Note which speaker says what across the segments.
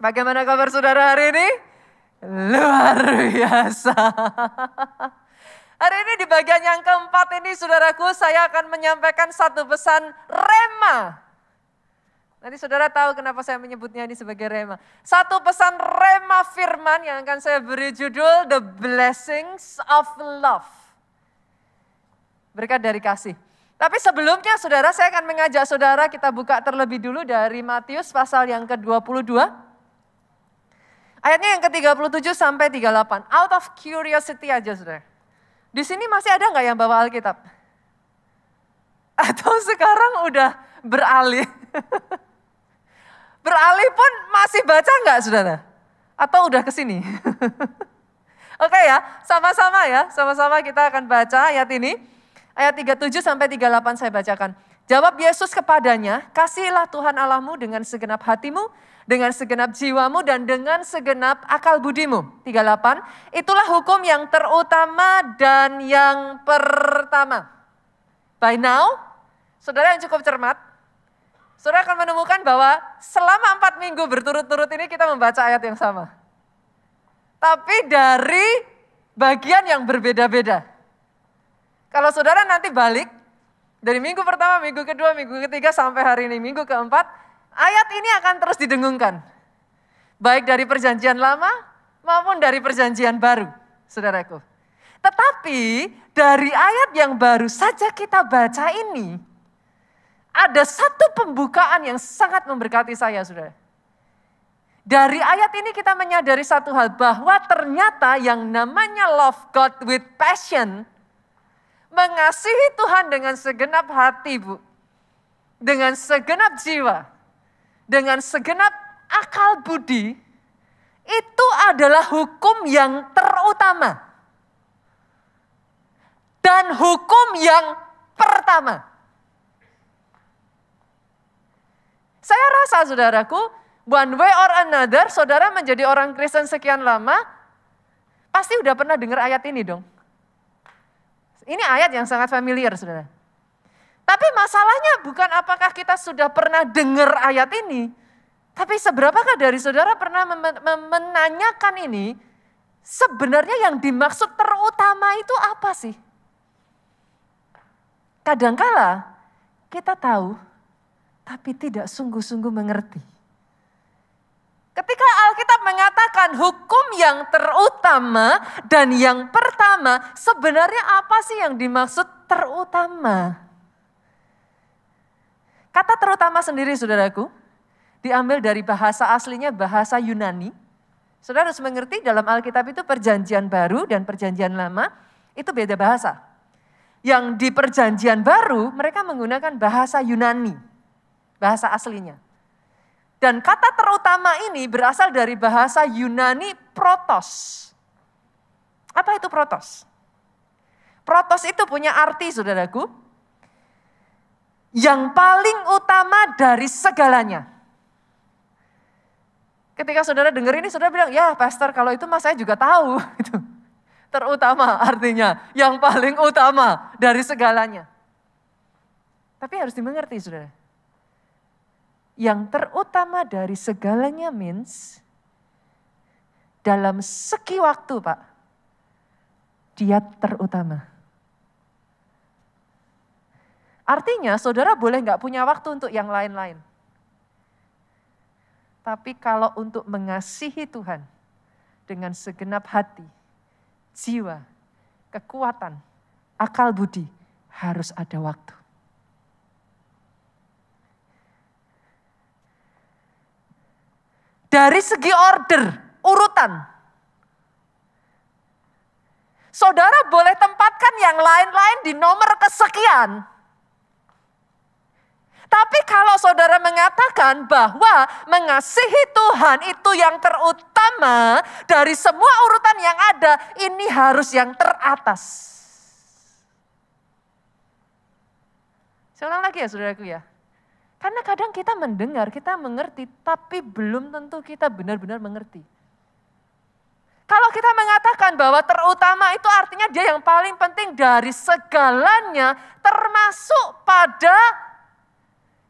Speaker 1: Bagaimana kabar saudara hari ini? Luar biasa. Hari ini di bagian yang keempat ini saudaraku, saya akan menyampaikan satu pesan rema. Nanti saudara tahu kenapa saya menyebutnya ini sebagai rema. Satu pesan rema firman yang akan saya beri judul The Blessings of Love. Berkat dari kasih. Tapi sebelumnya saudara, saya akan mengajak saudara kita buka terlebih dulu dari Matius pasal yang ke-22. Ayatnya yang ke-37 sampai 38. Out of curiosity aja saudara. Di sini masih ada nggak yang bawa Alkitab? Atau sekarang udah beralih? Beralih pun masih baca nggak saudara? Atau udah ke sini? Oke ya, sama-sama kita akan baca ayat ini. Ayat 37 sampai 38 saya bacakan. Jawab Yesus kepadanya, kasihilah Tuhan Allahmu dengan segenap hatimu, dengan segenap jiwamu, dan dengan segenap akal budimu. 38, itulah hukum yang terutama dan yang pertama. By now, saudara yang cukup cermat, saudara akan menemukan bahwa selama 4 minggu berturut-turut ini kita membaca ayat yang sama. Tapi dari bagian yang berbeda-beda. Kalau saudara nanti balik, dari minggu pertama, minggu kedua, minggu ketiga, sampai hari ini, minggu keempat, ayat ini akan terus didengungkan. Baik dari perjanjian lama maupun dari perjanjian baru, saudaraku. Tetapi dari ayat yang baru saja kita baca ini, ada satu pembukaan yang sangat memberkati saya, saudara. Dari ayat ini kita menyadari satu hal, bahwa ternyata yang namanya love God with passion, mengasihi Tuhan dengan segenap hati, Bu. Dengan segenap jiwa. Dengan segenap akal budi. Itu adalah hukum yang terutama. Dan hukum yang pertama. Saya rasa saudaraku, one way or another, saudara menjadi orang Kristen sekian lama, pasti udah pernah dengar ayat ini dong. Ini ayat yang sangat familiar, saudara. Tapi masalahnya bukan apakah kita sudah pernah dengar ayat ini. Tapi seberapakah dari saudara pernah menanyakan ini, sebenarnya yang dimaksud terutama itu apa sih? Kadangkala kita tahu, tapi tidak sungguh-sungguh mengerti. Ketika Alkitab mengatakan hukum yang terutama dan yang pertama, sebenarnya apa sih yang dimaksud terutama? Kata terutama sendiri saudaraku, diambil dari bahasa aslinya bahasa Yunani. Saudara harus mengerti dalam Alkitab itu perjanjian baru dan perjanjian lama itu beda bahasa. Yang di perjanjian baru mereka menggunakan bahasa Yunani, bahasa aslinya. Dan kata terutama ini berasal dari bahasa Yunani protos. Apa itu protos? Protos itu punya arti saudaraku, yang paling utama dari segalanya. Ketika saudara dengar ini, saudara bilang, ya pastor kalau itu mas saya juga tahu. Terutama artinya, yang paling utama dari segalanya. Tapi harus dimengerti saudara. Yang terutama dari segalanya means dalam segi waktu Pak, dia terutama. Artinya saudara boleh nggak punya waktu untuk yang lain-lain. Tapi kalau untuk mengasihi Tuhan dengan segenap hati, jiwa, kekuatan, akal budi, harus ada waktu. Dari segi order, urutan. Saudara boleh tempatkan yang lain-lain di nomor kesekian. Tapi kalau saudara mengatakan bahwa mengasihi Tuhan itu yang terutama dari semua urutan yang ada, ini harus yang teratas. Saya ulang lagi ya saudaraku ya. Karena kadang kita mendengar, kita mengerti, tapi belum tentu kita benar-benar mengerti. Kalau kita mengatakan bahwa terutama itu artinya dia yang paling penting dari segalanya, termasuk pada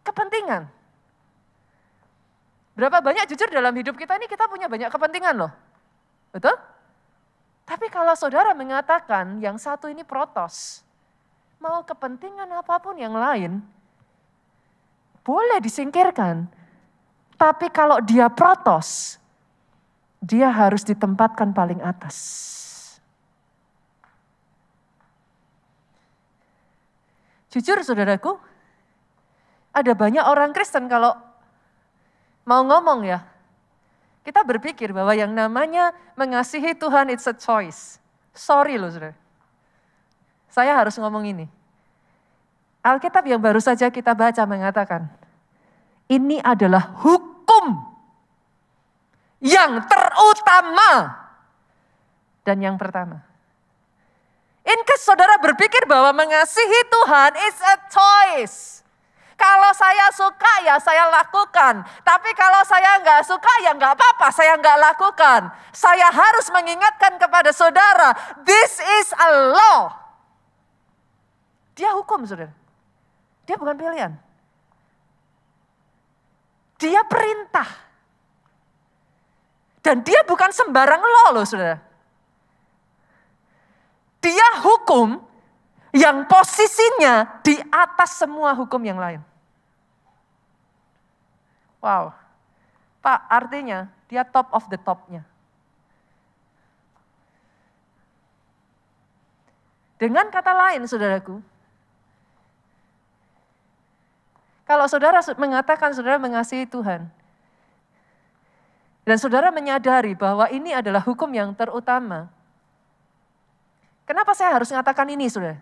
Speaker 1: kepentingan. Berapa banyak jujur dalam hidup kita ini kita punya banyak kepentingan loh. Betul? Tapi kalau saudara mengatakan yang satu ini protos, mau kepentingan apapun yang lain, boleh disingkirkan. Tapi kalau dia protos, dia harus ditempatkan paling atas. Jujur saudaraku, ada banyak orang Kristen kalau mau ngomong ya, kita berpikir bahwa yang namanya mengasihi Tuhan it's a choice. Sorry loh saudara. Saya harus ngomong ini. Alkitab yang baru saja kita baca mengatakan, ini adalah hukum yang terutama dan yang pertama. In case saudara berpikir bahwa mengasihi Tuhan is a choice. Kalau saya suka ya saya lakukan. Tapi kalau saya nggak suka ya nggak apa-apa, saya nggak lakukan. Saya harus mengingatkan kepada saudara, this is a law. Dia hukum saudara. Dia bukan pilihan. Dia perintah. Dan dia bukan sembarang law loh saudara. Dia hukum yang posisinya di atas semua hukum yang lain. Wow. Pak, artinya dia top of the top-nya. Dengan kata lain, saudaraku, kalau saudara mengatakan saudara mengasihi Tuhan, dan saudara menyadari bahwa ini adalah hukum yang terutama, kenapa saya harus mengatakan ini, saudara?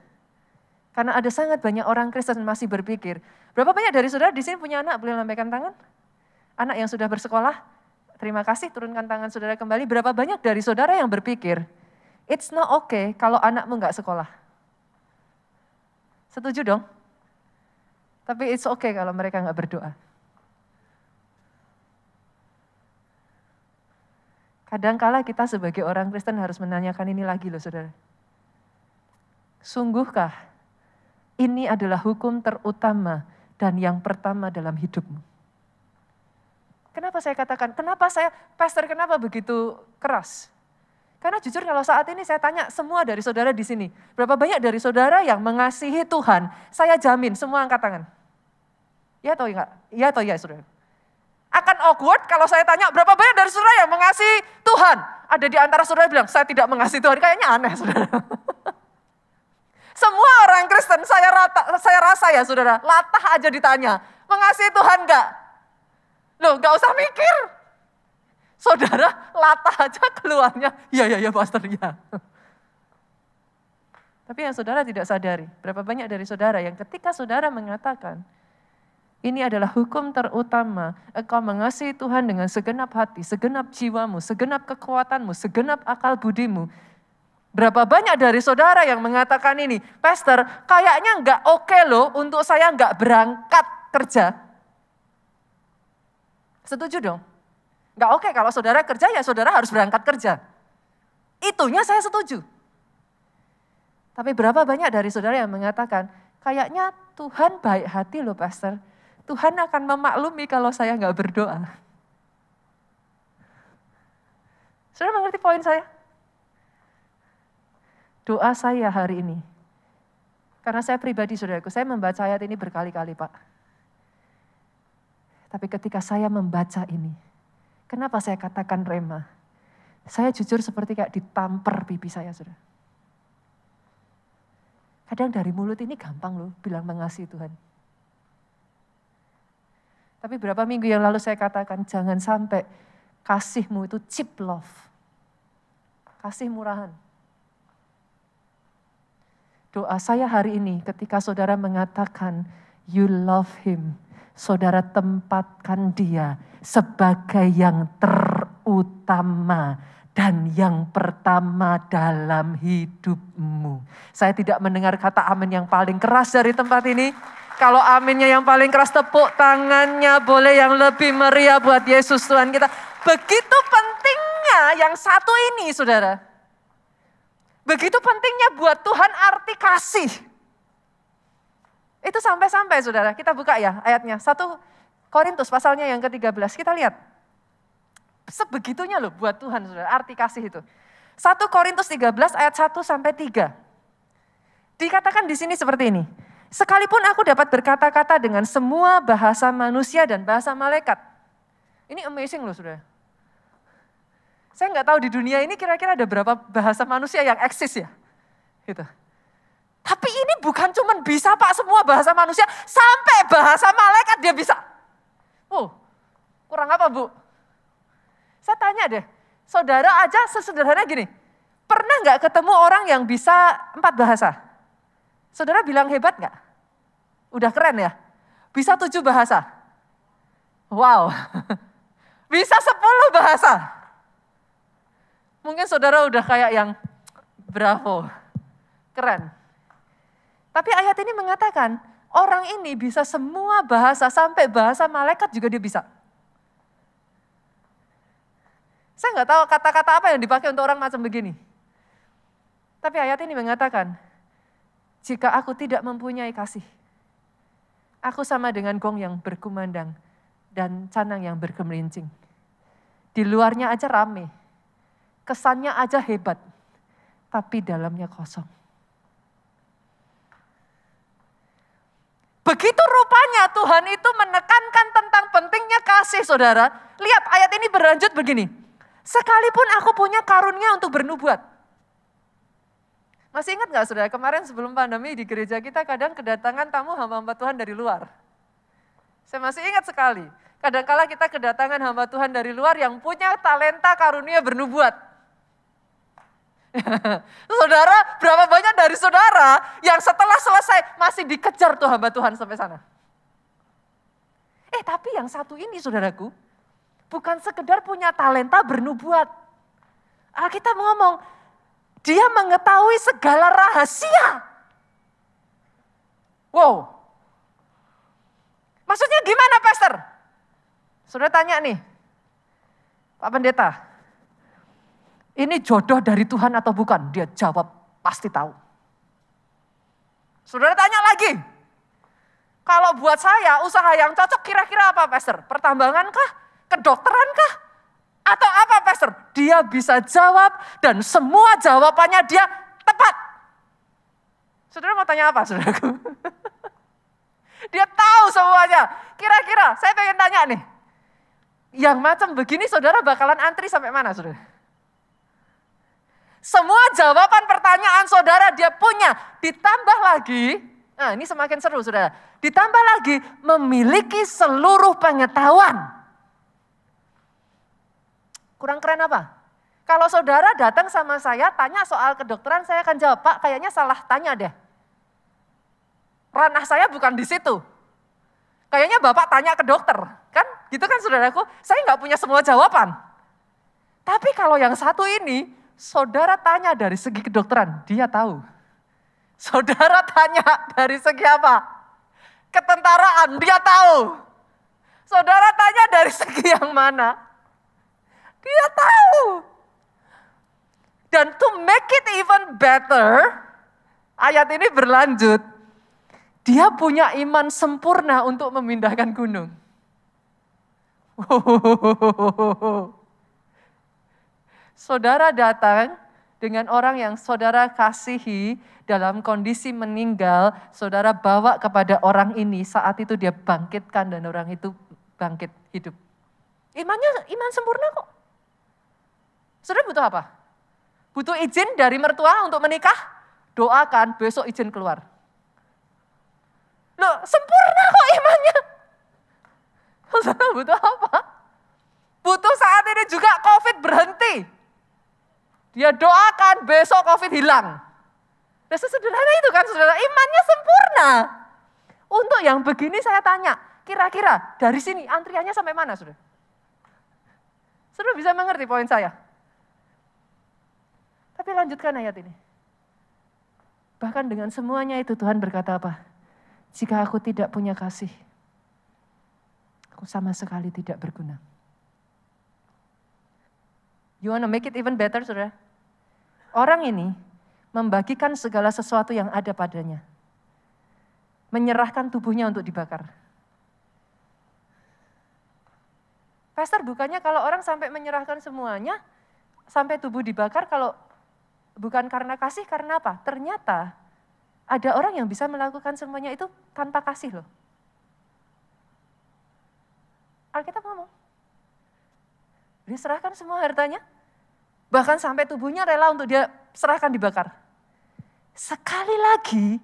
Speaker 1: Karena ada sangat banyak orang Kristen masih berpikir, berapa banyak dari saudara di sini punya anak? Boleh lambaikan tangan? Anak yang sudah bersekolah? Terima kasih, turunkan tangan saudara kembali. Berapa banyak dari saudara yang berpikir, it's not okay kalau anakmu nggak sekolah? Setuju dong? Tapi it's okay kalau mereka nggak berdoa. Kadangkala kita sebagai orang Kristen harus menanyakan ini lagi loh saudara. Sungguhkah ini adalah hukum terutama dan yang pertama dalam hidupmu? Kenapa saya katakan, pastor kenapa begitu keras? Karena jujur kalau saat ini saya tanya semua dari saudara di sini, berapa banyak dari saudara yang mengasihi Tuhan? Saya jamin semua angkat tangan. Ya atau enggak? Ya atau ya saudara? Akan awkward kalau saya tanya berapa banyak dari saudara yang mengasihi Tuhan? Ada di antara saudara bilang, saya tidak mengasihi Tuhan. Kayaknya aneh saudara. Semua orang Kristen saya rasa ya saudara, latah aja ditanya, mengasihi Tuhan enggak? Loh enggak usah mikir. Saudara latah aja keluarnya, ya pastor ya. Tapi yang saudara tidak sadari, berapa banyak dari saudara yang ketika saudara mengatakan, ini adalah hukum terutama, engkau mengasihi Tuhan dengan segenap hati, segenap jiwamu, segenap kekuatanmu, segenap akal budimu. Berapa banyak dari saudara yang mengatakan ini, pastor kayaknya enggak oke loh untuk saya enggak berangkat kerja. Setuju dong? Enggak oke kalau saudara kerja ya saudara harus berangkat kerja. Itunya saya setuju. Tapi berapa banyak dari saudara yang mengatakan, kayaknya Tuhan baik hati loh pastor. Tuhan akan memaklumi kalau saya enggak berdoa. Saudara mengerti poin saya? Doa saya hari ini, karena saya pribadi saudaraku, saya membaca ayat ini berkali-kali Pak. Tapi ketika saya membaca ini, kenapa saya katakan rema? Saya jujur seperti kayak ditampar pipi saya saudara. Kadang dari mulut ini gampang loh bilang mengasihi Tuhan. Tapi berapa minggu yang lalu saya katakan jangan sampai kasihmu itu cheap love. Kasih murahan. Doa saya hari ini ketika saudara mengatakan you love him, saudara tempatkan dia sebagai yang terutama dan yang pertama dalam hidupmu. Saya tidak mendengar kata amin yang paling keras dari tempat ini. Kalau aminnya yang paling keras, tepuk tangannya boleh yang lebih meriah buat Yesus Tuhan kita. Begitu pentingnya yang satu ini saudara. Begitu pentingnya buat Tuhan arti kasih. Itu sampai-sampai saudara, kita buka ya ayatnya. 1 Korintus pasalnya yang ke-13, kita lihat. Sebegitunya loh buat Tuhan, saudara, arti kasih itu. 1 Korintus 13 ayat 1 sampai 3. Dikatakan di sini seperti ini. Sekalipun aku dapat berkata-kata dengan semua bahasa manusia dan bahasa malaikat. Ini amazing loh, saudara. Saya nggak tahu di dunia ini kira-kira ada berapa bahasa manusia yang eksis ya. Gitu. Tapi ini bukan cuma bisa Pak semua bahasa manusia, sampai bahasa malaikat dia bisa. Oh, kurang apa Bu? Saya tanya deh, saudara aja sesederhana gini, pernah nggak ketemu orang yang bisa 4 bahasa? Saudara bilang hebat nggak? Udah keren ya? Bisa 7 bahasa? Wow, bisa 10 bahasa. Mungkin saudara udah kayak yang bravo, keren. Tapi ayat ini mengatakan, orang ini bisa semua bahasa, sampai bahasa malaikat juga dia bisa. Saya nggak tahu kata-kata apa yang dipakai untuk orang macam begini. Tapi ayat ini mengatakan, jika aku tidak mempunyai kasih, aku sama dengan gong yang berkumandang dan canang yang bergemerincing. Di luarnya aja rame, kesannya aja hebat, tapi dalamnya kosong. Begitu rupanya Tuhan itu menekankan tentang pentingnya kasih, saudara. Lihat ayat ini berlanjut begini. Sekalipun aku punya karunia untuk bernubuat. Masih ingat gak saudara, kemarin sebelum pandemi di gereja kita kadang kedatangan tamu hamba-hamba Tuhan dari luar. Saya masih ingat sekali, kadangkala kita kedatangan hamba Tuhan dari luar yang punya talenta karunia bernubuat. Saudara, berapa banyak dari saudara yang setelah selesai masih dikejar tuh hamba Tuhan sampai sana. Tapi yang satu ini saudaraku, bukan sekedar punya talenta bernubuat. Alkitab ngomong, dia mengetahui segala rahasia. Wow. Maksudnya gimana, Pastor? Saudara tanya nih, Pak Pendeta, ini jodoh dari Tuhan atau bukan? Dia jawab, pasti tahu. Saudara tanya lagi, kalau buat saya usaha yang cocok kira-kira apa, Pastor? Pertambangan kah? Kedokteran kah? Atau apa, Pastor? Dia bisa jawab dan semua jawabannya dia tepat. Saudara mau tanya apa, saudaraku? Dia tahu semuanya. Kira-kira saya pengen tanya nih, yang macam begini saudara bakalan antri sampai mana, saudara? Semua jawaban pertanyaan saudara dia punya. Ditambah lagi, nah ini semakin seru saudara. Ditambah lagi memiliki seluruh pengetahuan. Kurang keren apa? Kalau saudara datang sama saya tanya soal kedokteran, saya akan jawab, Pak kayaknya salah tanya deh. Ranah saya bukan di situ. Kayaknya Bapak tanya ke dokter, kan? Gitu kan saudaraku? Saya nggak punya semua jawaban. Tapi kalau yang satu ini, saudara tanya dari segi kedokteran, dia tahu. Saudara tanya dari segi apa? Ketentaraan, dia tahu. Saudara tanya dari segi yang mana? Dia tahu. Dan to make it even better, ayat ini berlanjut. Dia punya iman sempurna untuk memindahkan gunung. Saudara datang dengan orang yang saudara kasihi dalam kondisi meninggal, saudara bawa kepada orang ini, saat itu dia bangkitkan dan orang itu bangkit hidup. Iman sempurna kok. Saudara butuh apa? Butuh izin dari mertua untuk menikah? Doakan besok izin keluar. Loh, sempurna kok imannya. Saudara butuh apa? Butuh saat ini juga COVID berhenti. Dia doakan besok COVID hilang. Nah, sesederhana itu kan saudara, imannya sempurna. Untuk yang begini saya tanya, kira-kira dari sini antriannya sampai mana saudara? Saudara bisa mengerti poin saya? Tapi lanjutkan ayat ini. Bahkan dengan semuanya itu Tuhan berkata apa? Jika aku tidak punya kasih, aku sama sekali tidak berguna. You wanna make it even better, saudara? Orang ini membagikan segala sesuatu yang ada padanya. Menyerahkan tubuhnya untuk dibakar. Pastor, bukannya kalau orang sampai menyerahkan semuanya, sampai tubuh dibakar, kalau bukan karena kasih, karena apa? Ternyata ada orang yang bisa melakukan semuanya itu tanpa kasih loh. Alkitab ngomong, dia serahkan semua hartanya, bahkan sampai tubuhnya rela untuk dia serahkan dibakar. Sekali lagi,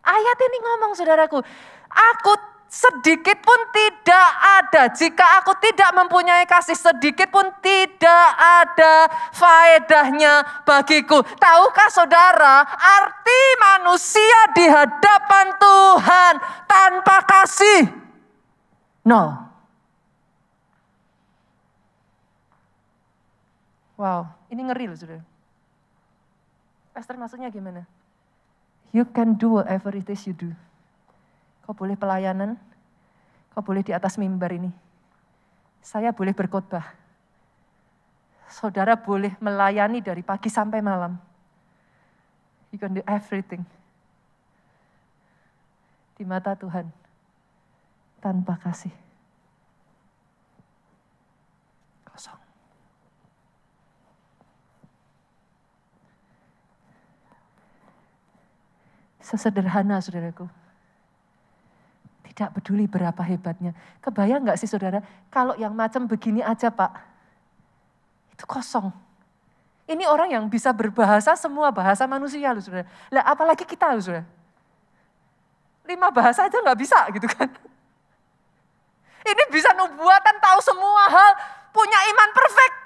Speaker 1: ayat ini ngomong saudaraku, aku sedikit pun tidak ada, jika aku tidak mempunyai kasih sedikit pun tidak ada faedahnya bagiku. Tahukah saudara, arti manusia di hadapan Tuhan tanpa kasih? No. Wow, ini ngeri loh saudara. Pastor maksudnya gimana? You can do whatever it is you do. Kau boleh pelayanan, kau boleh di atas mimbar ini. Saya boleh berkhotbah. Saudara boleh melayani dari pagi sampai malam. You can do everything. Di mata Tuhan, tanpa kasih. Kosong. Sesederhana saudaraku. Tidak peduli berapa hebatnya. Kebayang gak sih saudara, kalau yang macam begini aja Pak, itu kosong. Ini orang yang bisa berbahasa semua bahasa manusia loh saudara. Lah apalagi kita loh saudara. 5 bahasa aja gak bisa gitu kan. Ini bisa nubuatan, tahu semua hal, punya iman perfect.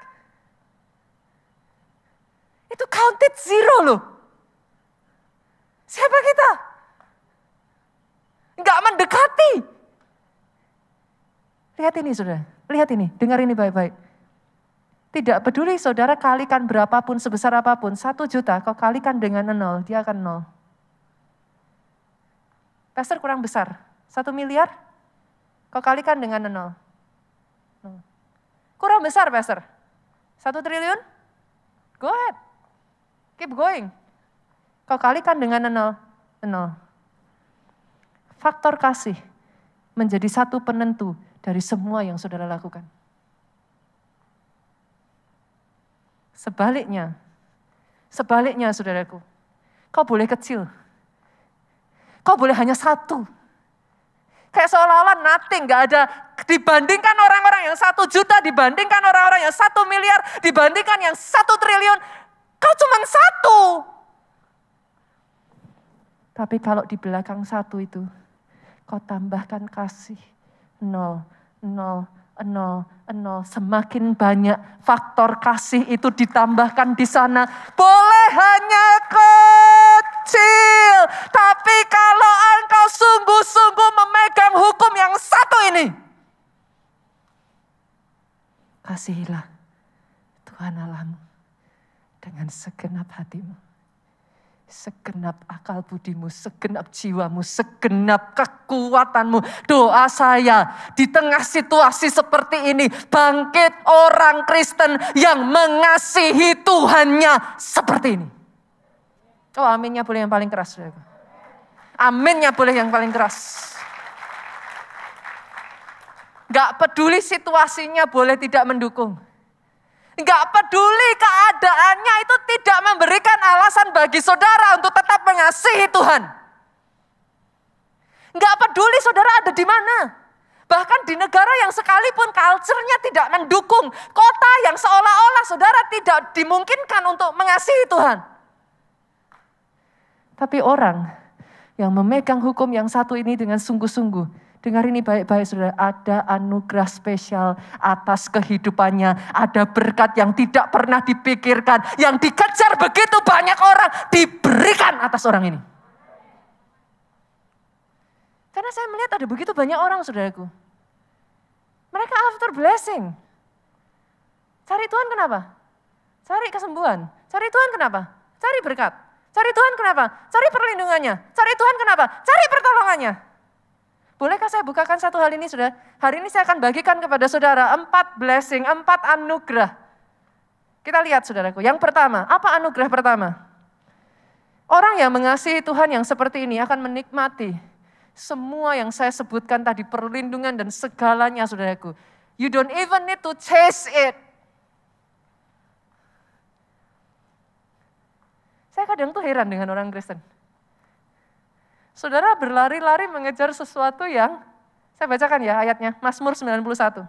Speaker 1: Itu counted zero loh. Siapa kita? Enggak mendekati. Lihat ini saudara, lihat ini, dengar ini baik-baik. Tidak peduli saudara kalikan berapapun, sebesar apapun, 1 juta kau kalikan dengan 0, dia akan 0. Pastor kurang besar, 1 miliar kau kalikan dengan 0. Kurang besar Pastor, 1 triliun? Go ahead, keep going. Kau kalikan dengan 0. Faktor kasih menjadi satu penentu dari semua yang saudara lakukan. Sebaliknya saudaraku, kau boleh kecil. Kau boleh hanya 1. Kayak seolah-olah nothing, gak ada. Dibandingkan orang-orang yang 1 juta, dibandingkan orang-orang yang 1 miliar, dibandingkan yang 1 triliun, kau cuma 1. Tapi kalau di belakang 1 itu, kau tambahkan kasih 0, 0, 0, 0. Semakin banyak faktor kasih itu ditambahkan di sana. Boleh hanya kecil. Tapi kalau engkau sungguh-sungguh memegang hukum yang 1 ini. Kasihilah Tuhan Allahmu dengan segenap hatimu. Segenap akal budimu, segenap jiwamu, segenap kekuatanmu. Doa saya di tengah situasi seperti ini, bangkit orang Kristen yang mengasihi Tuhannya seperti ini. Oh aminnya boleh yang paling keras. Aminnya boleh yang paling keras. Gak peduli situasinya boleh tidak mendukung. Enggak peduli keadaannya, itu tidak memberikan alasan bagi saudara untuk tetap mengasihi Tuhan. Enggak peduli saudara ada di mana. Bahkan di negara yang sekalipun culture-nya tidak mendukung, kota yang seolah-olah saudara tidak dimungkinkan untuk mengasihi Tuhan. Tapi orang yang memegang hukum yang 1 ini dengan sungguh-sungguh, dengar ini baik-baik saudara, ada anugerah spesial atas kehidupannya. Ada berkat yang tidak pernah dipikirkan, yang dikejar begitu banyak orang, diberikan atas orang ini. Karena saya melihat ada begitu banyak orang saudaraku. Mereka after blessing. Cari Tuhan kenapa? Cari kesembuhan. Cari Tuhan kenapa? Cari berkat. Cari Tuhan kenapa? Cari perlindungannya. Cari Tuhan kenapa? Cari pertolongannya. Bolehkah saya bukakan satu hal ini saudara? Hari ini saya akan bagikan kepada saudara 4 blessing, 4 anugerah. Kita lihat saudaraku, yang pertama, apa anugerah pertama? Orang yang mengasihi Tuhan yang seperti ini akan menikmati semua yang saya sebutkan tadi, perlindungan dan segalanya saudaraku. You don't even need to chase it. Saya kadang tuh heran dengan orang Kristen. Saudara berlari-lari mengejar sesuatu yang, saya bacakan ya ayatnya, Mazmur 91.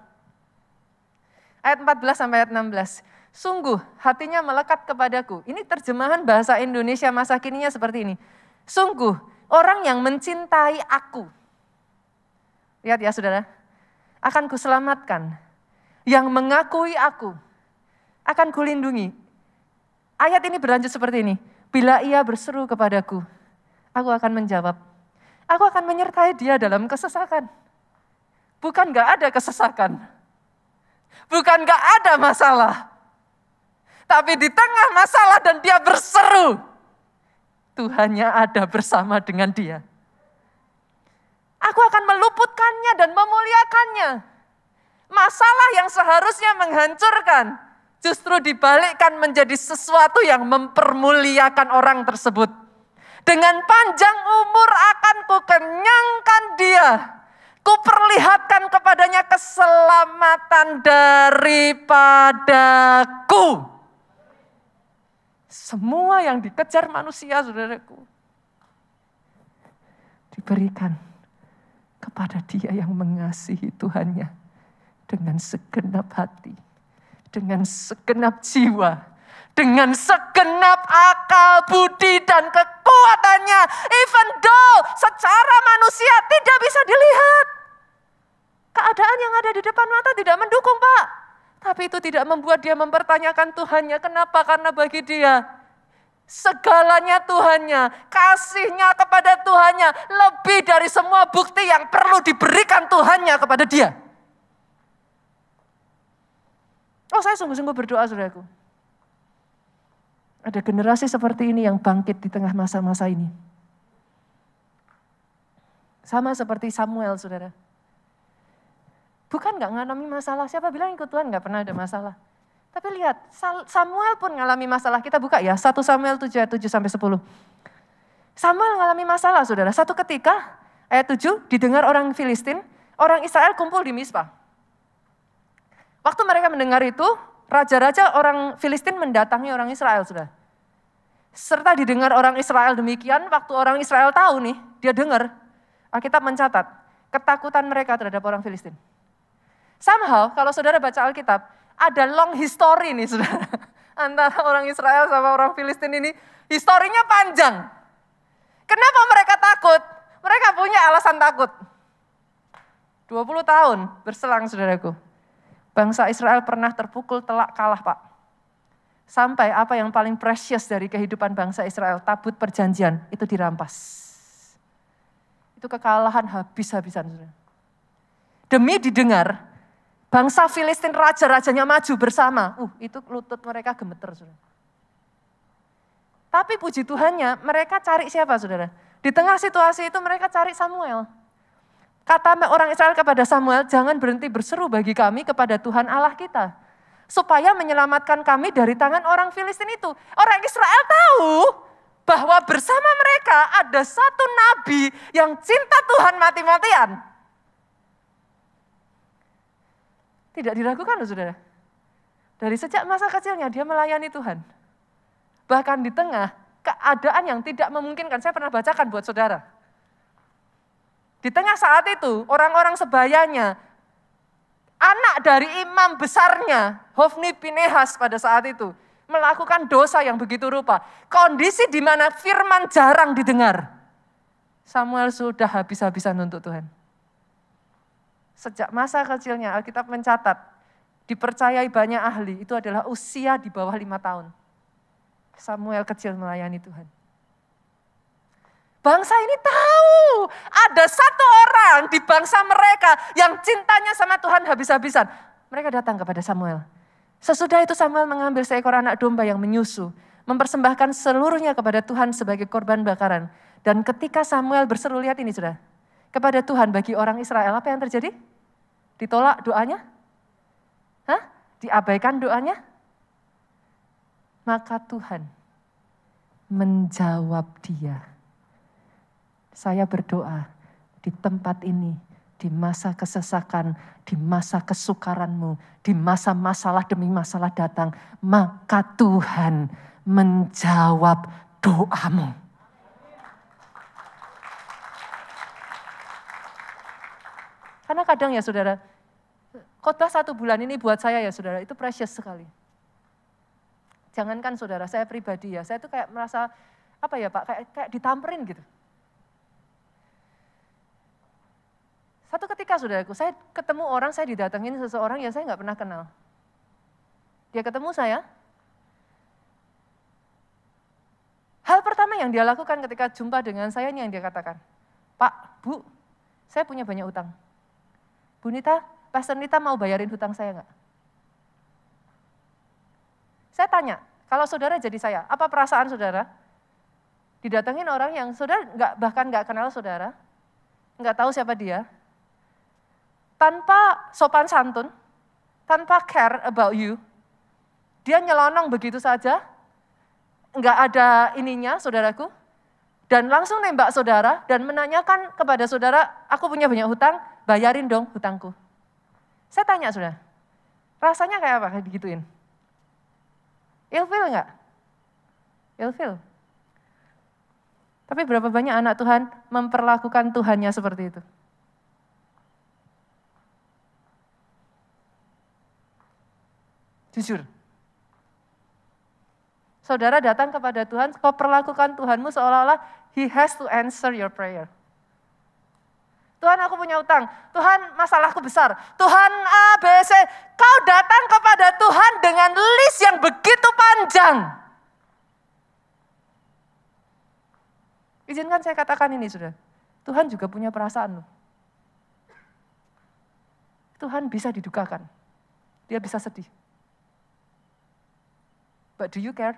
Speaker 1: Ayat 14 sampai ayat 16. Sungguh hatinya melekat kepadaku. Ini terjemahan bahasa Indonesia masa kininya seperti ini. Sungguh orang yang mencintai aku. Lihat ya saudara. Akan kuselamatkan. Yang mengakui aku. Akan kulindungi. Ayat ini berlanjut seperti ini. Bila ia berseru kepadaku, aku akan menjawab. Aku akan menyertai dia dalam kesesakan. Bukan gak ada kesesakan. Bukan gak ada masalah. Tapi di tengah masalah dan dia berseru. Tuhannya ada bersama dengan dia. Aku akan meluputkannya dan memuliakannya. Masalah yang seharusnya menghancurkan, justru dibalikkan menjadi sesuatu yang mempermuliakan orang tersebut. Dengan panjang umur akan kukenyangkan dia. Kuperlihatkan kepadanya keselamatan daripadaku. Semua yang dikejar manusia, saudaraku, diberikan kepada dia yang mengasihi Tuhannya dengan segenap hati, dengan segenap jiwa, dengan segenap akal, budi, dan kekuatannya. Even though secara manusia tidak bisa dilihat. Keadaan yang ada di depan mata tidak mendukung, Pak. Tapi itu tidak membuat dia mempertanyakan Tuhannya. Kenapa? Karena bagi dia segalanya Tuhannya, kasihnya kepada Tuhannya lebih dari semua bukti yang perlu diberikan Tuhannya kepada dia. Oh, saya sungguh-sungguh berdoa, saudaraku. Ada generasi seperti ini yang bangkit di tengah masa-masa ini. Sama seperti Samuel, saudara. Bukan gak ngalami masalah, siapa bilang ikut Tuhan gak pernah ada masalah. Tapi lihat, Samuel pun ngalami masalah. Kita buka ya, 1 Samuel 7 ayat 7 sampai 10. Samuel ngalami masalah, saudara. Satu ketika, ayat 7, didengar orang Filistin, orang Israel kumpul di Mizpah. Waktu mereka mendengar itu, raja-raja orang Filistin mendatangi orang Israel, saudara. Serta didengar orang Israel demikian, waktu orang Israel tahu nih, dia dengar, Alkitab mencatat, ketakutan mereka terhadap orang Filistin. Somehow, kalau saudara baca Alkitab, ada long history nih saudara. Antara orang Israel sama orang Filistin ini, historinya panjang. Kenapa mereka takut? Mereka punya alasan takut. 20 tahun berselang saudaraku. Bangsa Israel pernah terpukul telak kalah, Pak. Sampai apa yang paling precious dari kehidupan bangsa Israel, tabut perjanjian, itu dirampas. Itu kekalahan habis-habisan, saudara. Demi didengar, bangsa Filistin raja-rajanya maju bersama. Itu lutut mereka gemeter, saudara. Tapi puji Tuhannya, mereka cari siapa, saudara? Di tengah situasi itu mereka cari Samuel. Kata orang Israel kepada Samuel, jangan berhenti berseru bagi kami kepada Tuhan Allah kita. Supaya menyelamatkan kami dari tangan orang Filistin itu. Orang Israel tahu bahwa bersama mereka ada satu nabi yang cinta Tuhan mati-matian. Tidak diragukan loh saudara. Dari sejak masa kecilnya dia melayani Tuhan. Bahkan di tengah keadaan yang tidak memungkinkan, saya pernah bacakan buat saudara. Di tengah saat itu orang-orang sebayanya, anak dari imam besarnya, Hofni Pinehas pada saat itu, melakukan dosa yang begitu rupa. Kondisi di mana firman jarang didengar. Samuel sudah habis-habisan untuk Tuhan. Sejak masa kecilnya Alkitab mencatat, dipercayai banyak ahli, itu adalah usia di bawah 5 tahun. Samuel kecil melayani Tuhan. Bangsa ini tahu ada satu orang di bangsa mereka yang cintanya sama Tuhan habis-habisan. Mereka datang kepada Samuel. Sesudah itu Samuel mengambil seekor anak domba yang menyusu, mempersembahkan seluruhnya kepada Tuhan sebagai korban bakaran. Dan ketika Samuel berseru, lihat ini sudah, kepada Tuhan bagi orang Israel, apa yang terjadi? Ditolak doanya? Diabaikan doanya? Maka Tuhan menjawab dia. Saya berdoa di tempat ini di masa kesesakan, di masa kesukaranmu, di masa masalah demi masalah datang, maka Tuhan menjawab doamu. Karena kadang ya saudara, khotbah 1 bulan ini buat saya ya saudara, itu precious sekali. Jangankan saudara, saya pribadi ya, saya tuh kayak merasa, apa ya Pak, kayak ditamperin gitu. Satu ketika saudaraku, saya ketemu orang, saya didatengin seseorang yang saya nggak pernah kenal. Dia ketemu saya. Hal pertama yang dia lakukan ketika jumpa dengan saya ini yang dia katakan, Pak, Bu, saya punya banyak utang. Bu Nita, Pastor Nita mau bayarin hutang saya nggak? Saya tanya, kalau saudara jadi saya, apa perasaan saudara? Didatengin orang yang saudara bahkan nggak kenal saudara, nggak tahu siapa dia, tanpa sopan santun, tanpa care about you, dia nyelonong begitu saja, nggak ada ininya saudaraku, dan langsung nembak saudara dan menanyakan kepada saudara, aku punya banyak hutang, bayarin dong hutangku. Saya tanya saudara, rasanya kayak apa kayak digituin? Ilfil nggak? Ilfil. Tapi berapa banyak anak Tuhan memperlakukan Tuhannya seperti itu? Jujur. Saudara datang kepada Tuhan, kau perlakukan Tuhanmu seolah-olah He has to answer your prayer. Tuhan aku punya utang, Tuhan masalahku besar, Tuhan A, B, C. Kau datang kepada Tuhan dengan list yang begitu panjang. Izinkan saya katakan ini sudah, Tuhan juga punya perasaan loh. Tuhan bisa didukakan, dia bisa sedih. But do you care?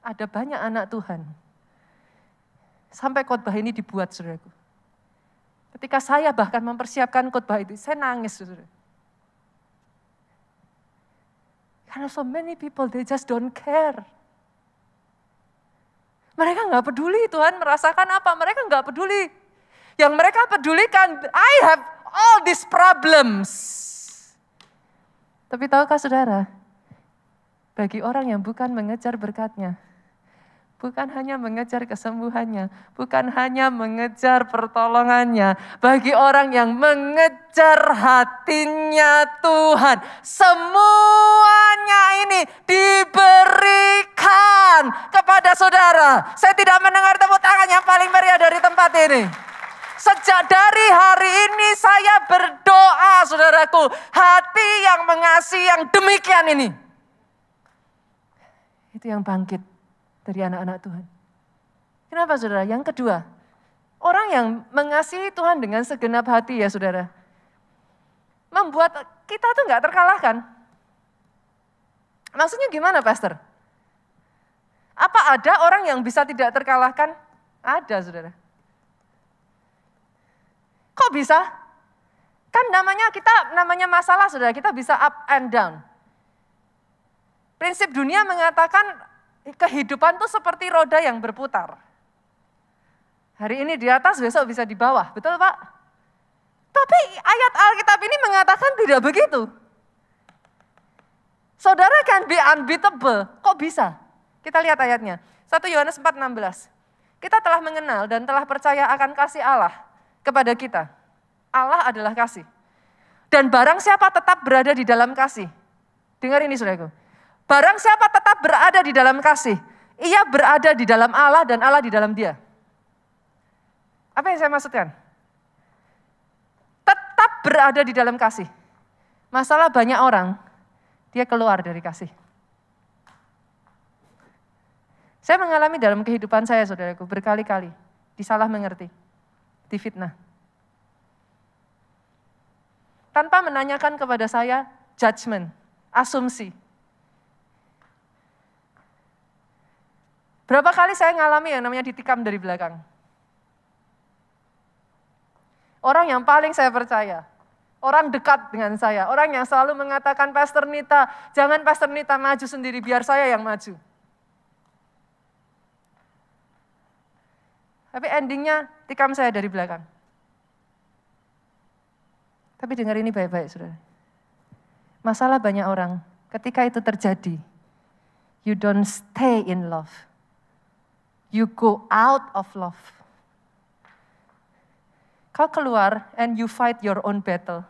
Speaker 1: Ada banyak anak Tuhan. Sampai khotbah ini dibuat, saudaraku. Ketika saya bahkan mempersiapkan khotbah itu, saya nangis, saudara. Karena so many people, they just don't care. Mereka nggak peduli Tuhan merasakan apa, mereka nggak peduli. Yang mereka pedulikan, I have all these problems. Tapi tahukah saudara, bagi orang yang bukan mengejar berkatnya, bukan hanya mengejar kesembuhannya, bukan hanya mengejar pertolongannya, bagi orang yang mengejar hatinya Tuhan, semuanya ini diberikan kepada saudara. Saya tidak mendengar tepuk tangan yang paling meriah dari tempat ini. Sejak dari hari ini saya berdoa saudaraku, hati yang mengasihi yang demikian ini. Itu yang bangkit dari anak-anak Tuhan. Kenapa saudara? Yang kedua, orang yang mengasihi Tuhan dengan segenap hati ya saudara, membuat kita tuh nggak terkalahkan. Maksudnya gimana Pastor? Apa ada orang yang bisa tidak terkalahkan? Ada saudara. Kok bisa? Kan namanya masalah saudara, kita bisa up and down. Prinsip dunia mengatakan kehidupan tuh seperti roda yang berputar. Hari ini di atas, besok bisa di bawah. Betul Pak? Tapi ayat Alkitab ini mengatakan tidak begitu. Saudara can be unbeatable. Kok bisa? Kita lihat ayatnya. 1 Yohanes 4:16. Kita telah mengenal dan telah percaya akan kasih Allah kepada kita. Allah adalah kasih. Dan barang siapa tetap berada di dalam kasih. Dengar ini saudaraku. Barang siapa tetap berada di dalam kasih, ia berada di dalam Allah dan Allah di dalam dia. Apa yang saya maksudkan? Tetap berada di dalam kasih. Masalah banyak orang, dia keluar dari kasih. Saya mengalami dalam kehidupan saya, saudaraku, berkali-kali disalah mengerti, difitnah. Tanpa menanyakan kepada saya judgment, asumsi. Berapa kali saya ngalami yang namanya ditikam dari belakang. Orang yang paling saya percaya, orang dekat dengan saya, orang yang selalu mengatakan, Pastor Nita, jangan Pastor Nita maju sendiri, biar saya yang maju. Tapi endingnya tikam saya dari belakang. Tapi dengar ini baik-baik, saudara. Masalah banyak orang, ketika itu terjadi, you don't stay in love. You go out of love. Kau keluar and you fight your own battle.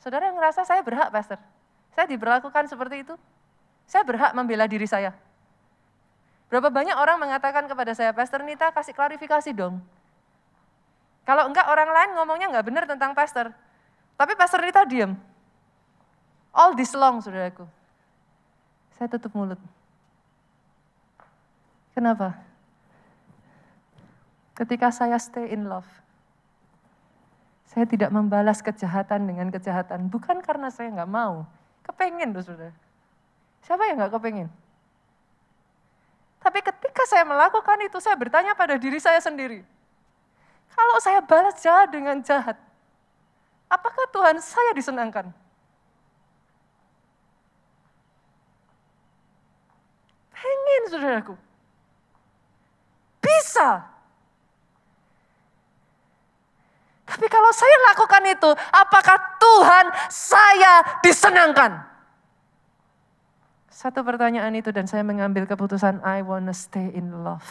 Speaker 1: Saudara ngerasa saya berhak, Pastor? Saya diperlakukan seperti itu? Saya berhak membela diri saya? Berapa banyak orang mengatakan kepada saya, Pastor Nita kasih klarifikasi dong. Kalau enggak orang lain ngomongnya enggak benar tentang pastor. Tapi Pastor Nita diam. All this long, saudaraku. Saya tutup mulut. Kenapa? Ketika saya stay in love, saya tidak membalas kejahatan dengan kejahatan. Bukan karena saya enggak mau. Kepengen loh, saudara. Siapa yang enggak kepengen? Tapi ketika saya melakukan itu, saya bertanya pada diri saya sendiri. Kalau saya balas jahat dengan jahat, apakah Tuhan saya disenangkan? Pengen, saudaraku. Bisa. Tapi kalau saya lakukan itu, apakah Tuhan saya disenangkan? Satu pertanyaan itu dan saya mengambil keputusan, I wanna stay in love.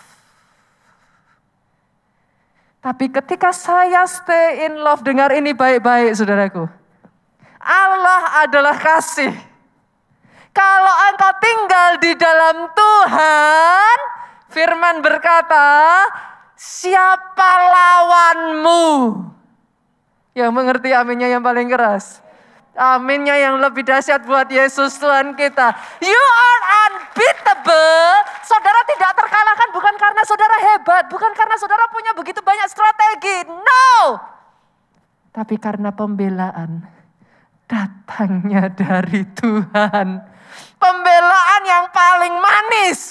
Speaker 1: Tapi ketika saya stay in love, dengar ini baik-baik saudaraku. Allah adalah kasih. Kalau engkau tinggal di dalam Tuhan, firman berkata, siapa lawanmu? Yang mengerti aminnya yang paling keras. Aminnya yang lebih dahsyat buat Yesus Tuhan kita. You are unbeatable. Saudara tidak terkalahkan bukan karena saudara hebat. Bukan karena saudara punya begitu banyak strategi. No. Tapi karena pembelaan datangnya dari Tuhan. Pembelaan yang paling manis.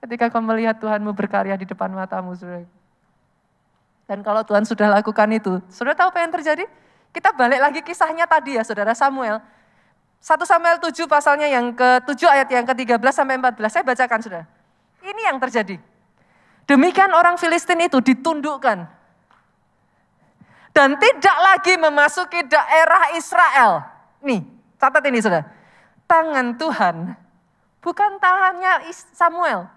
Speaker 1: Ketika kau melihat Tuhanmu berkarya di depan matamu, saudara. Dan kalau Tuhan sudah lakukan itu, saudara tahu apa yang terjadi? Kita balik lagi kisahnya tadi ya saudara, Samuel. 1 Samuel 7 pasalnya yang ke-7 ayat yang ke-13 sampai 14, saya bacakan saudara. Ini yang terjadi. Demikian orang Filistin itu ditundukkan. Dan tidak lagi memasuki daerah Israel. Nih, catat ini saudara. Tangan Tuhan, bukan tangannya Samuel.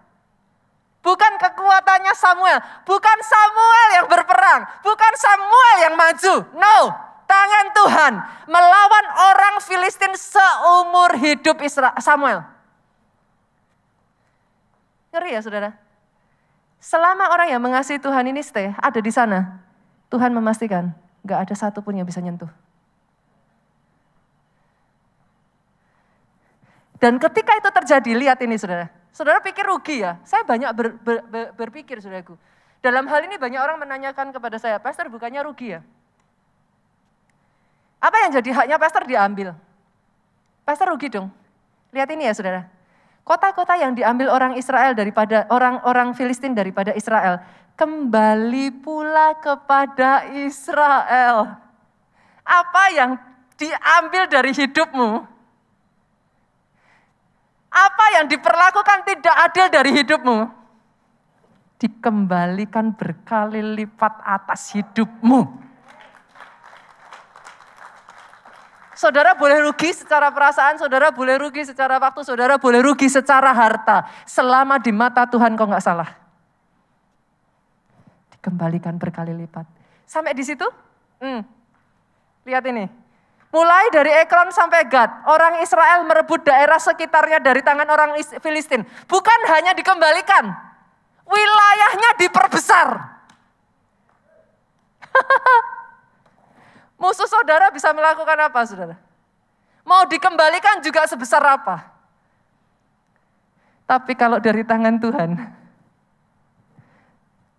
Speaker 1: Bukan kekuatannya Samuel, bukan Samuel yang berperang, bukan Samuel yang maju. No, tangan Tuhan melawan orang Filistin seumur hidup Samuel. Ngeri ya saudara? Selama orang yang mengasihi Tuhan ini stay, ada di sana, Tuhan memastikan gak ada satupun yang bisa nyentuh. Dan ketika itu terjadi, lihat ini saudara. Saudara pikir rugi ya? Saya banyak berpikir saudaraku. Dalam hal ini banyak orang menanyakan kepada saya, Pastor bukannya rugi ya? Apa yang jadi haknya Pastor diambil? Pastor rugi dong. Lihat ini ya saudara. Kota-kota yang diambil orang Israel daripada orang Filistin daripada Israel, kembali pula kepada Israel. Apa yang diambil dari hidupmu? Apa yang diperlakukan tidak adil dari hidupmu, dikembalikan berkali lipat atas hidupmu. Saudara boleh rugi secara perasaan, saudara boleh rugi secara waktu, saudara boleh rugi secara harta. Selama di mata Tuhan kau gak salah. Dikembalikan berkali lipat. Sampai di situ? Lihat ini. Mulai dari Ekron sampai Gad, orang Israel merebut daerah sekitarnya dari tangan orang Filistin. Bukan hanya dikembalikan, wilayahnya diperbesar. Musuh saudara bisa melakukan apa saudara? Mau dikembalikan juga sebesar apa? Tapi kalau dari tangan Tuhan,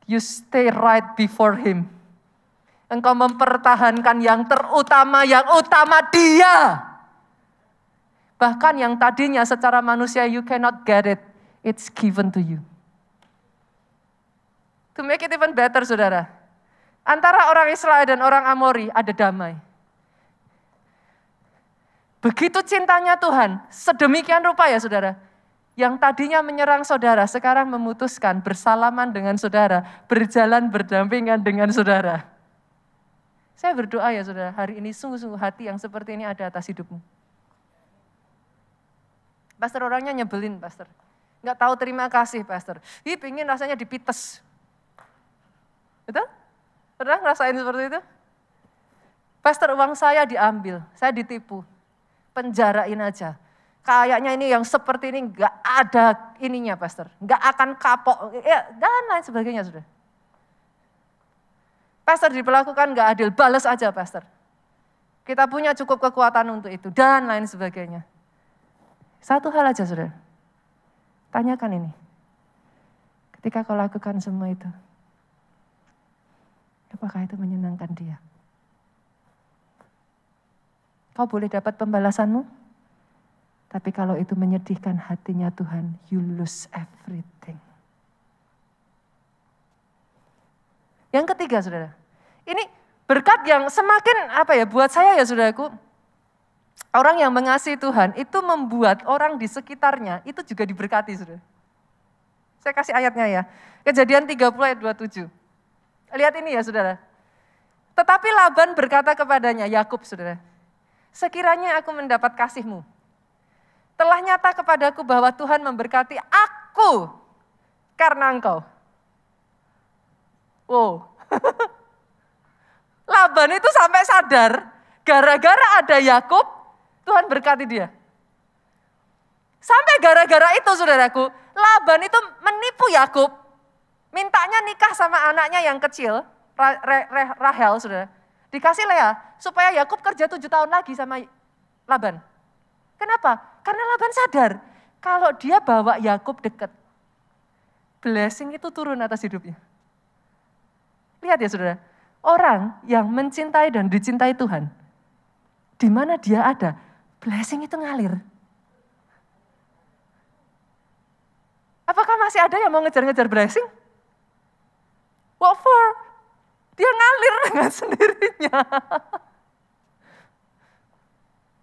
Speaker 1: you stay right before Him. Engkau mempertahankan yang terutama, yang utama Dia. Bahkan yang tadinya secara manusia you cannot get it, it's given to you. To make it even better saudara, antara orang Israel dan orang Amori ada damai. Begitu cintanya Tuhan, sedemikian rupa ya saudara, Yang tadinya menyerang saudara, sekarang memutuskan bersalaman dengan saudara, berjalan berdampingan dengan saudara. Saya berdoa ya saudara, hari ini sungguh-sungguh hati yang seperti ini ada atas hidupmu. Pastor orangnya nyebelin, pastor. Nggak tahu terima kasih, pastor. Pingin rasanya dipites. Betul? Pernah ngerasain seperti itu? Pastor, uang saya diambil, saya ditipu. Penjarain aja. Kayaknya ini yang seperti ini nggak ada ininya, pastor. Nggak akan kapok, ya, dan lain sebagainya, sudah. Pastor diperlakukan nggak adil, balas aja, pastor. Kita punya cukup kekuatan untuk itu, dan lain sebagainya. Satu hal aja, saudara. Tanyakan ini. Ketika kau lakukan semua itu, apakah itu menyenangkan dia? Kau boleh dapat pembalasanmu, tapi kalau itu menyedihkan hatinya Tuhan, you lose everything. Yang ketiga, saudara. Ini berkat yang semakin buat saya ya saudaraku. Orang yang mengasihi Tuhan itu membuat orang di sekitarnya itu juga diberkati, saudara. Saya kasih ayatnya ya. Kejadian 30 ayat 27. Lihat ini ya saudara. Tetapi Laban berkata kepadanya, Yakub saudara, sekiranya aku mendapat kasih-Mu, telah nyata kepadaku bahwa Tuhan memberkati aku karena engkau. Wow. Laban itu sampai sadar, gara-gara ada Yakub, Tuhan berkati dia. Sampai gara-gara itu saudaraku, Laban itu menipu Yakub, mintanya nikah sama anaknya yang kecil, Rahel saudara. Dikasih Lea, supaya Yakub kerja 7 tahun lagi sama Laban. Kenapa? Karena Laban sadar, kalau dia bawa Yakub dekat, blessing itu turun atas hidupnya. Lihat ya saudara, orang yang mencintai dan dicintai Tuhan, di mana dia ada, blessing itu ngalir. Apakah masih ada yang mau ngejar-ngejar blessing? What for? Dia ngalir dengan sendirinya.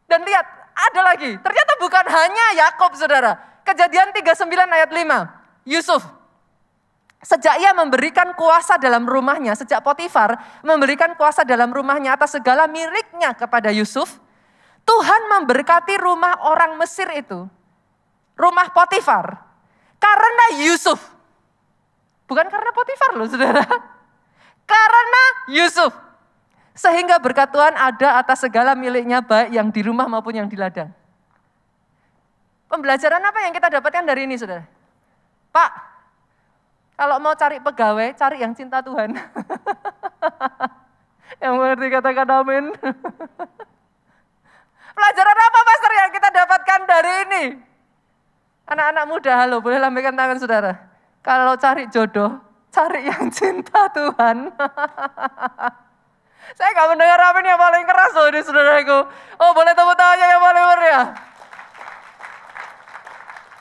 Speaker 1: Dan lihat, ada lagi. Ternyata bukan hanya Yakub, saudara. Kejadian 39 ayat 5. Yusuf. Sejak ia memberikan kuasa dalam rumahnya, sejak Potifar memberikan kuasa dalam rumahnya atas segala miliknya kepada Yusuf, Tuhan memberkati rumah orang Mesir itu. Rumah Potifar. Karena Yusuf. Bukan karena Potifar loh, saudara. Karena Yusuf. Sehingga berkat Tuhan ada atas segala miliknya, baik yang di rumah maupun yang di ladang. Pembelajaran apa yang kita dapatkan dari ini, saudara? Pak, kalau mau cari pegawai, cari yang cinta Tuhan. Yang mengerti katakan amin. Pelajaran apa, Pastor, yang kita dapatkan dari ini? Anak-anak muda, halo, boleh lambaikan tangan, saudara. Kalau cari jodoh, cari yang cinta Tuhan. Saya gak mendengar amin yang paling keras loh ini saudaraku. Oh boleh tepuk tangannya yang paling meriah.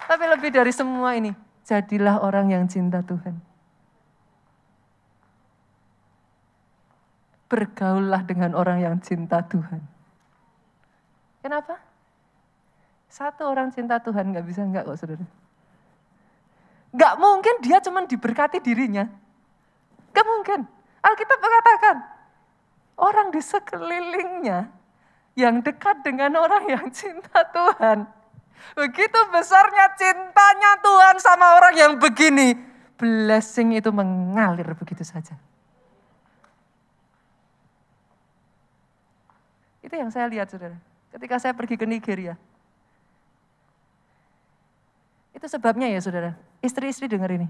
Speaker 1: Tapi lebih dari semua ini, jadilah orang yang cinta Tuhan. Bergaullah dengan orang yang cinta Tuhan. Kenapa? Satu orang cinta Tuhan gak bisa enggak kok saudara. Gak mungkin dia cuma diberkati dirinya. Gak mungkin. Alkitab mengatakan, orang di sekelilingnya yang dekat dengan orang yang cinta Tuhan. Begitu besarnya cintanya Tuhan sama orang yang begini, blessing itu mengalir begitu saja. Itu yang saya lihat saudara, ketika saya pergi ke Nigeria. Itu sebabnya ya saudara, istri-istri dengar ini.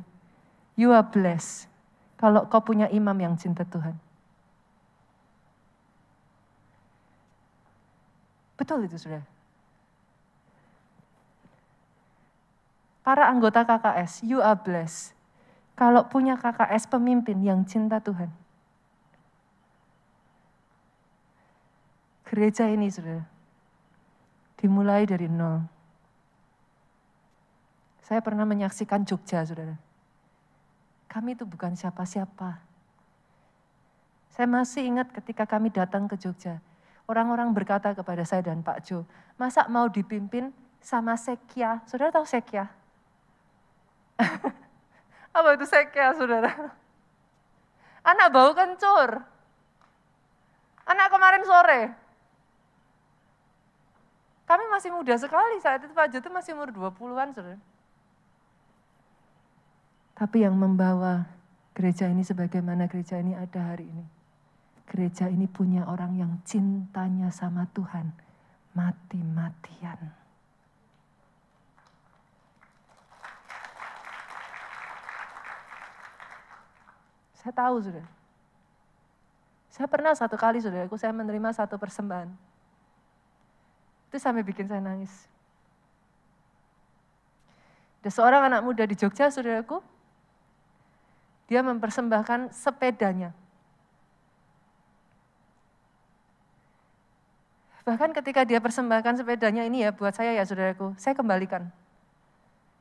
Speaker 1: You are blessed kalau kau punya imam yang cinta Tuhan. Betul itu saudara. Para anggota KKS, you are blessed. Kalau punya KKS pemimpin yang cinta Tuhan. Gereja ini saudara, dimulai dari nol. Saya pernah menyaksikan Jogja saudara. Kami itu bukan siapa-siapa. Saya masih ingat ketika kami datang ke Jogja. Orang-orang berkata kepada saya dan Pak Jo, masa mau dipimpin sama Sekya? Saudara tahu Sekya? Apa itu sekia, saudara? Anak bau kencur. Anak kemarin sore. Kami masih muda sekali saat itu, Pak Jo itu masih umur 20-an, saudara. Tapi yang membawa gereja ini sebagaimana gereja ini ada hari ini. Gereja ini punya orang yang cintanya sama Tuhan mati-matian. Saya tahu, saudara. Saya pernah satu kali, saudaraku, saya menerima satu persembahan. Itu sampai bikin saya nangis. Ada seorang anak muda di Jogja, saudaraku. Dia mempersembahkan sepedanya. Bahkan ketika dia persembahkan sepedanya ini ya, buat saya ya saudaraku, saya kembalikan.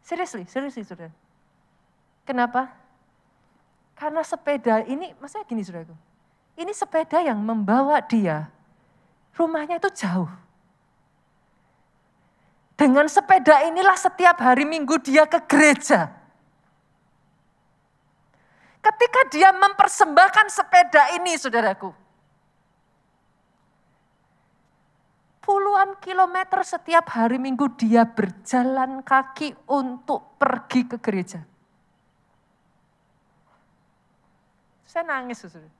Speaker 1: Seriously, saudara. Kenapa? Karena sepeda ini, maksudnya gini saudaraku, ini sepeda yang membawa dia, rumahnya itu jauh. Dengan sepeda inilah setiap hari Minggu dia ke gereja. Ketika dia mempersembahkan sepeda ini saudaraku, puluhan kilometer setiap hari Minggu dia berjalan kaki untuk pergi ke gereja. Saya nangis, saudara.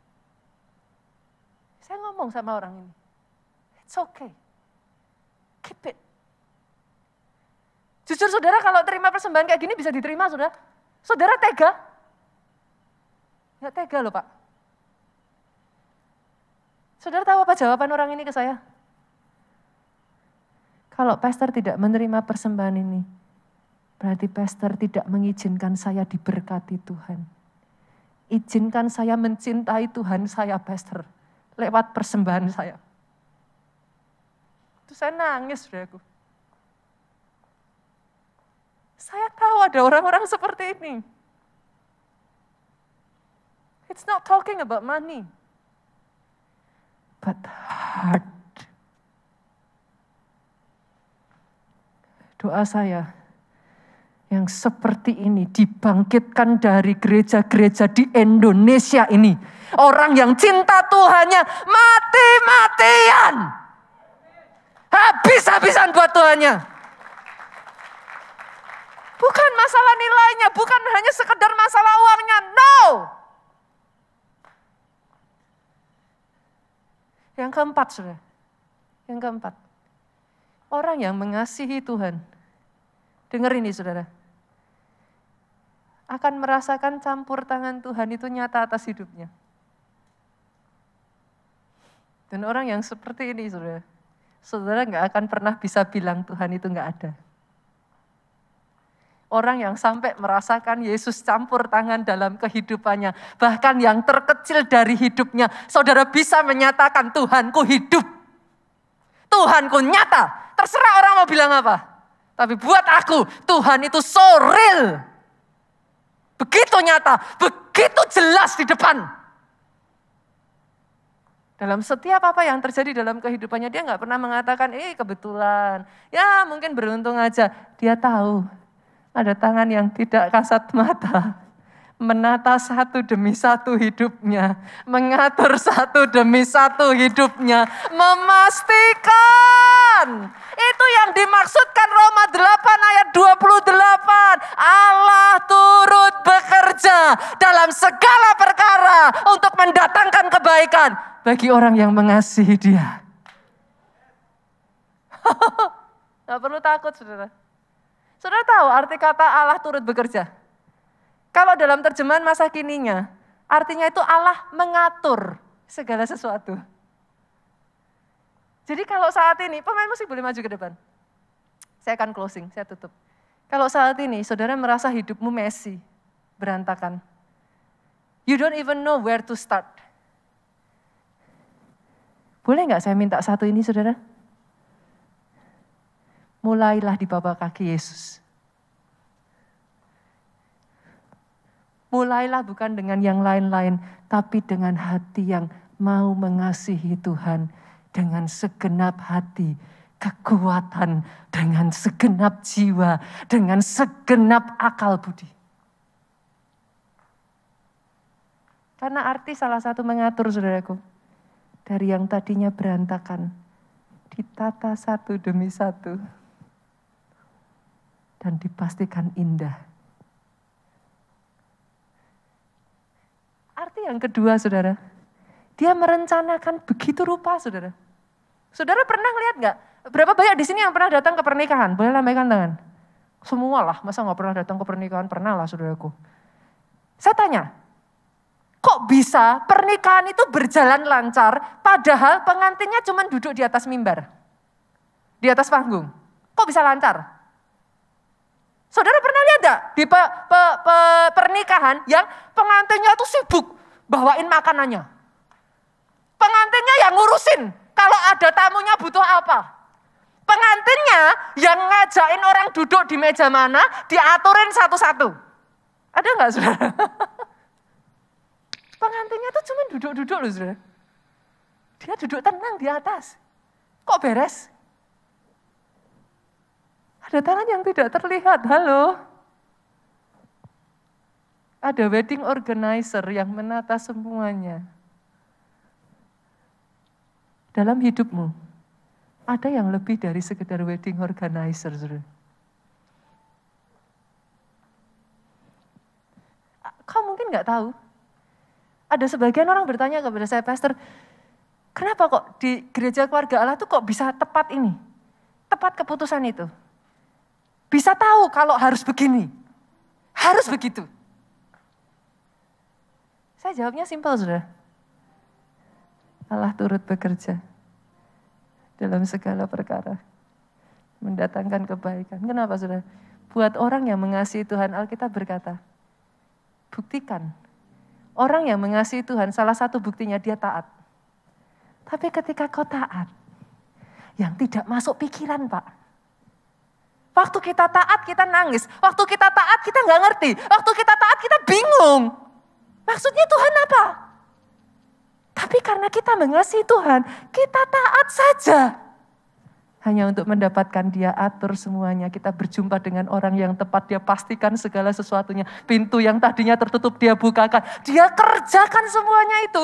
Speaker 1: Saya ngomong sama orang ini, it's okay, keep it. Jujur saudara, kalau terima persembahan kayak gini bisa diterima, saudara. Saudara tega? Ya tega loh Pak. Saudara tahu apa jawaban orang ini ke saya? Kalau pastor tidak menerima persembahan ini, berarti pastor tidak mengizinkan saya diberkati Tuhan. Izinkan saya mencintai Tuhan saya, pastor, lewat persembahan saya. Itu saya nangis, saudaraku. Saya tahu ada orang-orang seperti ini. It's not talking about money, but heart. Doa saya yang seperti ini dibangkitkan dari gereja-gereja di Indonesia ini. Orang yang cinta Tuhannya mati-matian. Habis-habisan buat Tuhannya. Bukan masalah nilainya, bukan hanya sekedar masalah uangnya, no. Yang keempat, saudara. Yang keempat. Orang yang mengasihi Tuhan, dengar ini saudara, akan merasakan campur tangan Tuhan itu nyata atas hidupnya. Dan orang yang seperti ini saudara gak akan pernah bisa bilang Tuhan itu gak ada. Orang yang sampai merasakan Yesus campur tangan dalam kehidupannya, bahkan yang terkecil dari hidupnya, saudara bisa menyatakan Tuhanku hidup. Tuhanku nyata. Terserah orang mau bilang apa. Tapi buat aku, Tuhan itu so real. Begitu nyata, begitu jelas di depan. Dalam setiap apa yang terjadi dalam kehidupannya, dia gak pernah mengatakan, kebetulan. Ya mungkin beruntung aja. Dia tahu ada tangan yang tidak kasat mata. Menata satu demi satu hidupnya. Mengatur satu demi satu hidupnya. Memastikan. Itu yang dimaksudkan Roma 8 ayat 28. Allah turut bekerja dalam segala perkara untuk mendatangkan kebaikan bagi orang yang mengasihi Dia. Gak perlu takut, saudara. Saudara tahu arti kata Allah turut bekerja? Kalau dalam terjemahan masa kininya, artinya itu Allah mengatur segala sesuatu. Jadi kalau saat ini, pemain musik boleh maju ke depan. Saya akan closing, saya tutup. Kalau saat ini saudara merasa hidupmu messy, berantakan. You don't even know where to start. Boleh nggak saya minta satu ini saudara? Mulailah di bawah kaki Yesus. Mulailah bukan dengan yang lain-lain, tapi dengan hati yang mau mengasihi Tuhan. Dengan segenap hati, kekuatan, dengan segenap jiwa, dengan segenap akal budi. Karena arti salah satu mengatur, saudaraku. Dari yang tadinya berantakan, ditata satu demi satu. Dan dipastikan indah. Arti yang kedua, saudara. Dia merencanakan begitu rupa, saudara. Saudara pernah lihat gak? Berapa banyak di sini yang pernah datang ke pernikahan? Boleh lambaikan tangan. Semua lah, masa gak pernah datang ke pernikahan? Pernah lah, saudaraku. Saya tanya, kok bisa pernikahan itu berjalan lancar, padahal pengantinnya cuma duduk di atas mimbar? Di atas panggung. Kok bisa lancar? Saudara pernah lihat gak di pernikahan yang pengantinnya itu sibuk bawain makanannya? Pengantinnya yang ngurusin kalau ada tamunya butuh apa. Pengantinnya yang ngajakin orang duduk di meja mana, diaturin satu-satu. Ada gak, saudara? Pengantinnya tuh cuma duduk-duduk loh, saudara. Dia duduk tenang di atas. Kok beres? Ada tangan yang tidak terlihat, halo. Ada wedding organizer yang menata semuanya. Dalam hidupmu, ada yang lebih dari sekedar wedding organizer, saudara. Kau mungkin gak tahu. Ada sebagian orang bertanya kepada saya, Pastor, kenapa kok di gereja keluarga Allah tuh kok bisa tepat ini? Tepat keputusan itu. Bisa tahu kalau harus begini. Harus begitu. Saya jawabnya simpel, saudara. Allah turut bekerja dalam segala perkara. Mendatangkan kebaikan. Kenapa, saudara? Buat orang yang mengasihi Tuhan, Alkitab berkata, buktikan. Orang yang mengasihi Tuhan, salah satu buktinya dia taat. Tapi ketika kau taat, yang tidak masuk pikiran, Pak. Waktu kita taat, kita nangis. Waktu kita taat, kita nggak ngerti. Waktu kita taat, kita bingung. Maksudnya Tuhan apa? Tapi karena kita mengasihi Tuhan, kita taat saja. Hanya untuk mendapatkan dia atur semuanya. Kita berjumpa dengan orang yang tepat, dia pastikan segala sesuatunya. Pintu yang tadinya tertutup, dia bukakan. Dia kerjakan semuanya itu.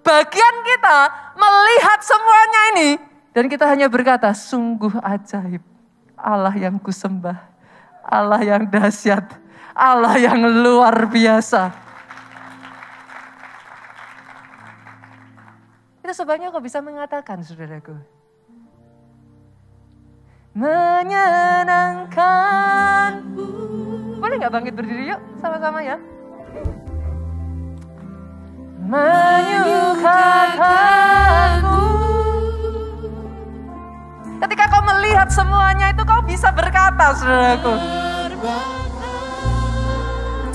Speaker 1: Bagian kita melihat semuanya ini. Dan kita hanya berkata, sungguh ajaib. Allah yang kusembah, Allah yang dahsyat, Allah yang luar biasa. Itu sebabnya kau bisa mengatakan, saudaraku. Menyenangkan. Boleh gak bangkit berdiri yuk, sama-sama ya. Menyukakanmu. Ketika kau melihat semuanya itu kau bisa berkata, saudaraku.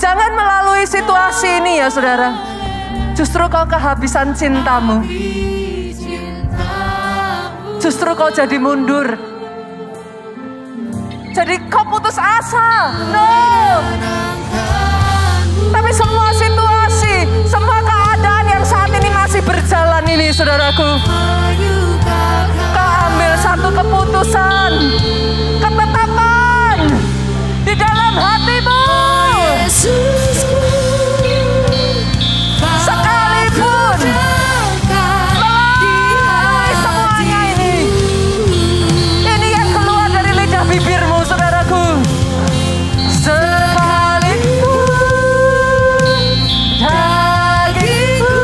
Speaker 1: Jangan melalui situasi ini ya, saudara. Justru kau kehabisan cintamu. Justru kau jadi mundur. Jadi kau putus asa. No. Tapi semua situasi, semua keadaan yang saat ini masih berjalan ini, saudaraku. Kau ambil satu keputusan, ketetapan di dalam hatimu. Sekalipun melalui semuanya ini yang keluar dari lidah bibirmu, saudaraku. Sekalipun dagingku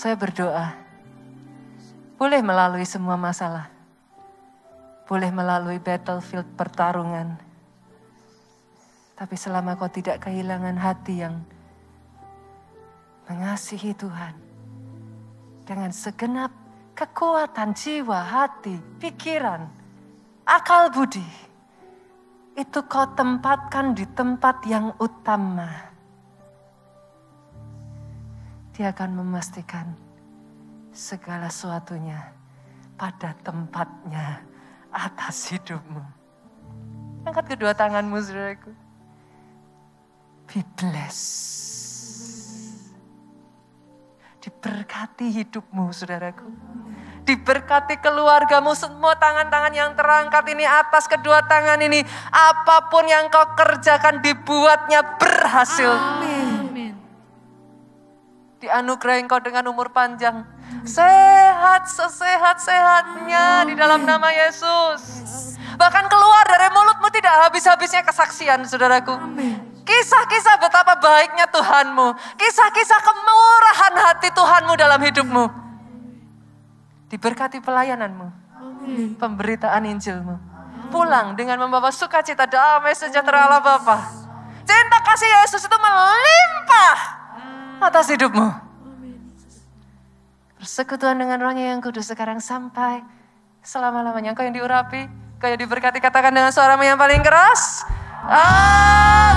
Speaker 1: Saya berdoa, boleh melalui semua masalah, boleh melalui battlefield pertarungan, tapi selama kau tidak kehilangan hati yang mengasihi Tuhan, dengan segenap kekuatan jiwa, hati, pikiran, akal budi, itu kau tempatkan di tempat yang utama. Dia akan memastikan segala sesuatunya pada tempatnya atas hidupmu. Angkat kedua tanganmu, saudaraku. Be blessed. Diberkati hidupmu, saudaraku. Diberkati keluargamu, semua tangan-tangan yang terangkat ini, atas kedua tangan ini. Apapun yang kau kerjakan dibuatnya berhasil.
Speaker 2: Amin.
Speaker 1: Dianugerahi engkau dengan umur panjang. Sehat, sesehat-sehatnya di dalam nama Yesus. Bahkan keluar dari mulutmu tidak habis-habisnya kesaksian, saudaraku. Kisah-kisah betapa baiknya Tuhanmu. Kisah-kisah kemurahan hati Tuhanmu dalam hidupmu. Diberkati pelayananmu. Pemberitaan Injilmu. Pulang dengan membawa sukacita, damai sejahtera Allah Bapa. Cinta kasih Yesus itu melimpah atas hidupmu. Persekutuan dengan Roh-Nya yang kudus sekarang sampai selama-lamanya. Engkau yang diurapi, engkau yang diberkati, katakan dengan suaramu yang paling keras. Amin.